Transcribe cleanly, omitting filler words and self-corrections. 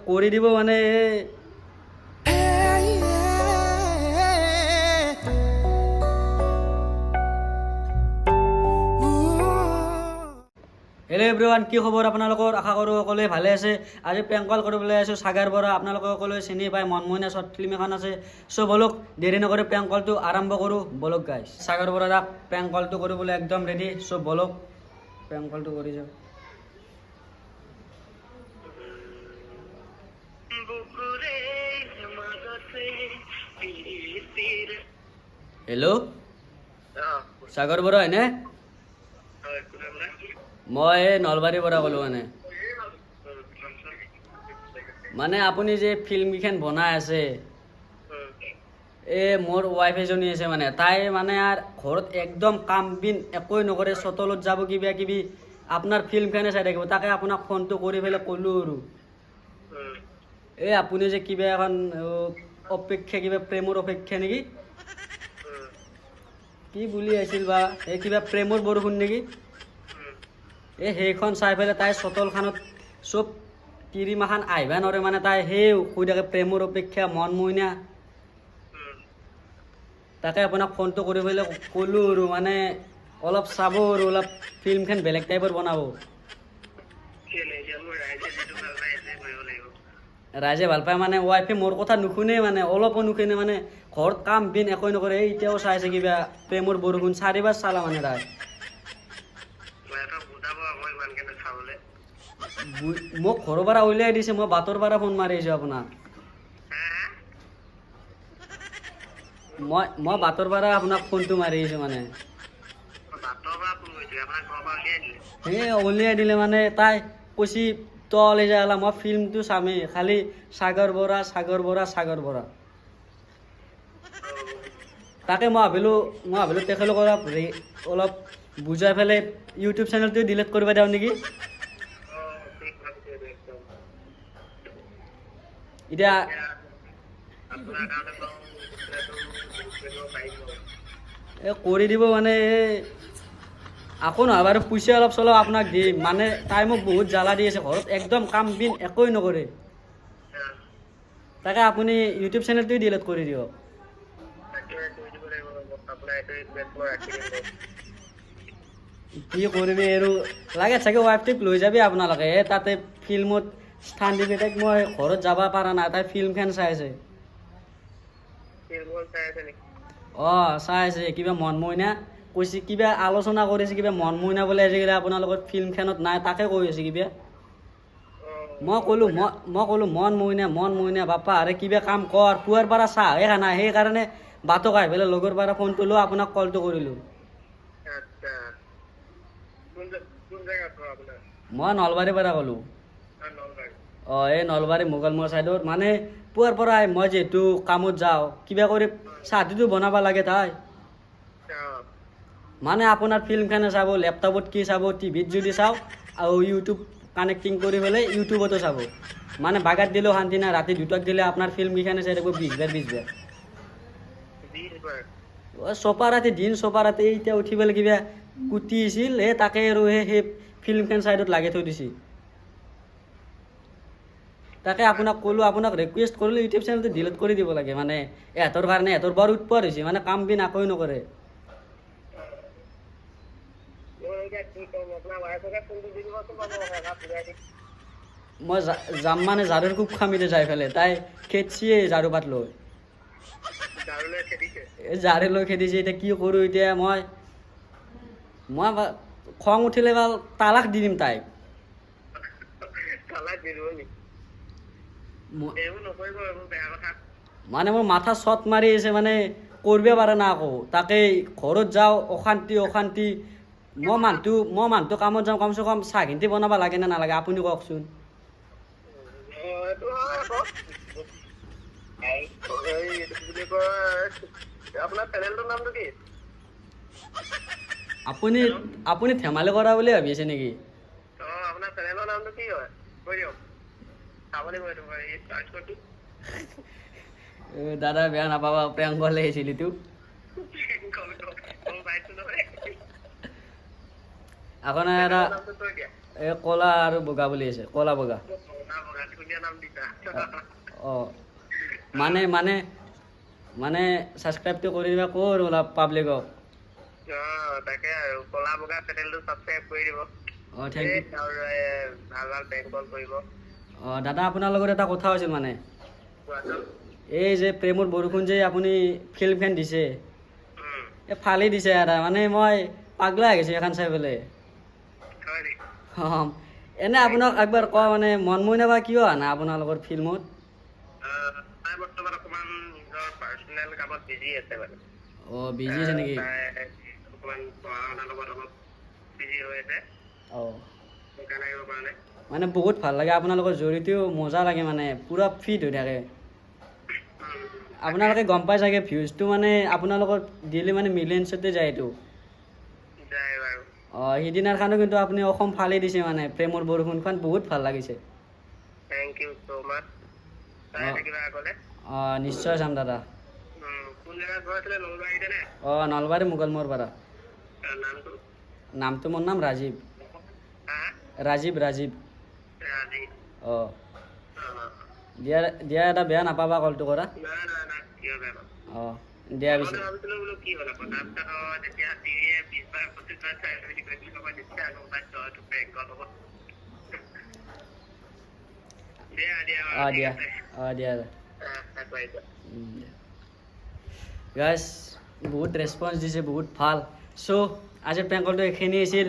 কৰি দিব মানে হেল্ল' এভৰিৱান, কি খবৰ আপোনালোকৰ? আশা কৰোঁ সকলোৱে ভালে আছে। আজি প্ৰেংক কল কৰিবলৈ আহিছোঁ সাগৰ বৰা। আপোনালোকে সকলোৱে চিনি পায়, মনময়না শ্বৰ্ট ফিল্ম এখন আছে। চ' বলক দেৰি নকৰি প্ৰেংক কলটো আৰম্ভ কৰোঁ। বলক গাইছ, সাগৰ বৰাক প্ৰেংক কলটো কৰিবলৈ একদম ৰেডি। চ' বলক প্ৰেংক কলটো কৰি যাওঁ। হেল্ল', সাগৰ বৰা হয়নে? মই নলবাৰীৰ পৰা ক'লোঁ মানে আপুনি যে ফিল্মকেইখন বনাই আছে, মোৰ ৱাইফ এজনী আছে মানে, তাই মানে আৰু ঘৰত একদম কাম বিন একোৱে নকৰে, চটলত যাব কিবা কিবি, আপোনাৰ ফিল্মখনে চাই থাকিব। তাকে আপোনাক ফোনটো কৰি পেলাই ক'লোঁ আৰু আপুনি যে কিবা এখন অপেক্ষা, কিবা প্ৰেমৰ অপেক্ষা নেকি, কি বুলি আছিল বা, কিবা প্ৰেমৰ বৰষুণ নেকি, সেইখন চাই পেলাই তাই চটলখনত চব তিৰিমাখান আহিবা নৰে মানে, তাই সেই কৈ থাকে প্ৰেমৰ অপেক্ষা, মন মইনা। তাকে আপোনাক ফোনটো কৰি পেলাই ক'লোঁ আৰু মানে অলপ চাব আৰু অলপ ফিল্মখন বেলেগ টাইপৰ বনাব। ৰাইজে ভাল পায় মানে, ৱাইফে মোৰ কথা নুশুনে মানে, অলপো নুশুনে মানে, ঘৰত কাম বিন একোৱে নকৰে। এতিয়াও চাইছে কিবা প্ৰেমৰ বৰষুণ, 4বাৰ চালা মানে তাই। মোক ঘৰৰ পৰা উলিয়াই দিছে, মই বাটৰ পৰা ফোন মাৰি আহিছোঁ আপোনাক। মই বাটৰ পৰা আপোনাক ফোনটো মাৰি আহিছোঁ মানে। উলিয়াই দিলে মানে, তাই কৈছি তই যায় আলা, মই ফিল্মটো চামেই, খালি সাগৰ বৰা সাগৰ বৰা সাগৰ বৰা। তাকে মই ভাবিলোঁ তেখেতলোকক অলপ বুজাই পেলাই ইউটিউব চেনেলটো ডিলিট কৰিব দিওঁ নেকি। এতিয়া কৰি দিব মানে, আকৌ নহয় বাৰু, পইচা অলপ চলপ আপোনাক দিম মানে, তাই মোক বহুত জ্বালা দি আছে, ঘৰত একদম কাম বিন একোৱে নকৰে। তাকে আপুনি ইউটিউব চেনেলটোৱে ডিলিট কৰি দিয়ক। কি কৰিবি আৰু, লাগে চাগে ৱাইফটোক লৈ যাবি আপোনালোকে, তাতে ফিল্মত স্থান দিবি তাইক। মই ঘৰত যাব পৰা নাই, তাই ফিল্মখন চাই আছে। চাই আছে কিবা মন মইনা কৈছে, কিবা আলোচনা কৰিছে, কিবা মন মইনা বোলে আজিকালি আপোনালোকৰ ফিল্মখনত নাই, তাকে কৈ আছে কিবা। মই ক'লোঁ মন মইনা বাপা, আৰে কিবা কাম কৰ, পুৱাৰ পৰা চাহে খানা, সেইকাৰণে বাটক আহি পেলাই লগৰ পৰা ফোনটো লৈ আপোনাক কলটো কৰিলোঁ। মই নলবাৰীৰ পৰা ক'লোঁ। এই নলবাৰী মোগলমৰ ছাইডত মানে, পুৱাৰ পৰা মই যিহেতু কামত যাওঁ, কিবা কৰি চাহটোতো বনাব লাগে তাই। মানে আপোনাৰ ফিল্মখনে চাব, লেপটপত কি চাব, টিভিত যদি চাওঁ, আৰু ইউটিউব কানেক্টিং কৰি পেলাই ইউটিউবতো চাব। মানে বাগাত দিলেও শান্তি নাই, ৰাতি 2টাক দিলে আপোনাৰ ফিল্মকেইখনে চাই থাকিব 20 বাৰ। চপা ৰাতি চপা ৰাতি, এতিয়া উঠি পেলাই কিবা কুটি আছিল, তাকে আৰু সেই ফিল্মখন চাইডত লাগি থৈ দিছে। তাকে আপোনাক ক'লোঁ, আপোনাক ৰিকুৱেষ্ট কৰিলোঁ ইউটিউব চেনেলটো ডিলিট কৰি দিব লাগে মানে, এহঁতৰ কাৰণে এহঁতৰ বৰ উৎপাত হৈছে মানে, কাম বিন একোৱে নকৰে। মই যাম মানে ঝাৰুৰ কোব খাম এতিয়া যাই পেলাই, তাই খেদছিয়ে ঝাৰু পাত লৈ, ঝাৰু লৈ খেদিছে। এতিয়া কি কৰোঁ, এতিয়া মই খং উঠিলে ভাল তালাক দি দিম তাইক। মানে মোৰ মাথা চট মাৰি আছে মানে, কৰিব পাৰে না আকৌ, তাকে ঘৰত যাওঁ অশান্তি। মই মানুহটো কামত যাওঁ, কমচে কম চাহখিনটি বনাব লাগে নে নালাগে আপুনি কওকচোন। আপুনি ধেমালি কৰা বুলি ভাবি আছে নেকি? দাদা বেয়া নাপাবা, প্ৰেংক কল আহিছিল এইটো। এখন এটা নামটো কৈ দিয়া এই কলা আৰু বগা বুলি আছে, কলা বগা। কলা বগা ধুনীয়া নাম দিছা অঁ মানে মানে মানে ছাবস্ক্ৰাইবটো কৰি দিবা ক'ৰ অলপ পাব্লিকক। তাকে আৰু কলা বগা চেনেলটো ছাবস্ক্ৰাইব কৰি দিব অঁ থেংক ইউ। আৰু ভাল ভাল বেংক কল কৰিব অঁ দাদা আপোনাৰ লগত এটা কথা হৈছিল মানে, কোৱাচোন এই যে প্ৰেমৰ বৰষুণ যে আপুনি ফিল্মখন দিছে, এই ফালি দিছে এটা, মানে মই পাগলা হৈ গৈছোঁ এখন চাই পেলাই। হয় নেকি অঁ এনে আপোনাক একবাৰ কোৱা মানে মন মইনা বা কিয় অহা নাই আপোনালোকৰ ফিল্মত? তাই বৰ্তমান অকমান নিজৰ পাৰ্চনেল কামত বিজি আছে মানে অঁ বিজি আছে নেকি? তাই অকমান পঢ়া শুনাৰ লগত অলপ বিজি হৈ আছে অঁ সেইকাৰণে আহিব পৰা নাই মানে বহুত ভাল লাগে আপোনালোকৰ জড়িতেও মজা লাগে, মানে পূৰা ফিট হৈ থাকে। আপোনালোকে গম পাই চাগে ভিউজটো মানে আপোনালোকৰ ডেইলি মানে মিলিয়নছতে যায় এইটো। যায় বাৰু অঁ সিদিনাৰ কাৰণে কিন্তু আপুনি অসম ফালি দিছে, মানে প্ৰেমৰ বৰষুণখন বহুত ভাল লাগিছে। থেংক ইউ ছ' মাছ চাই অঁ থাকিবা আগলে অঁ নিশ্চয় চাম দাদা। কোন জেগাত ঘৰ আছিলে নলবাৰীতে নে অঁ নলবাৰী মোগলমৰ পাৰা। নামটো নামটো মোৰ নাম ৰাজীৱ। হা ৰাজীৱ ৰাজীৱ। ৰাজীৱ অঁ দিয়া দিয়া এটা বেয়া নাপাবা কলটো কৰা। নাই কিয় বেয়া পাম অঁ দিয়া পিছে। মনতে ভাবিছিলো বোলো কি হ'ল আকৌ তাৰপিছত যেতিয়া টিভিয়ে 20 বাৰ 25 বাৰ চাই মেলি কৈছিলো মই নিশ্চয় আকৌ পাইছো এইটো প্ৰেংক কল হ'ব দিয়া দিয়া বাৰু, অঁ ঠিক দিয়া আছে অঁ দিয়া পাৰিবা গাইজ বহুত ৰেছপন্স দিছে, বহুত ভাল। চ' আজিৰ প্ৰেংক কলটো এইখিনি আছিল।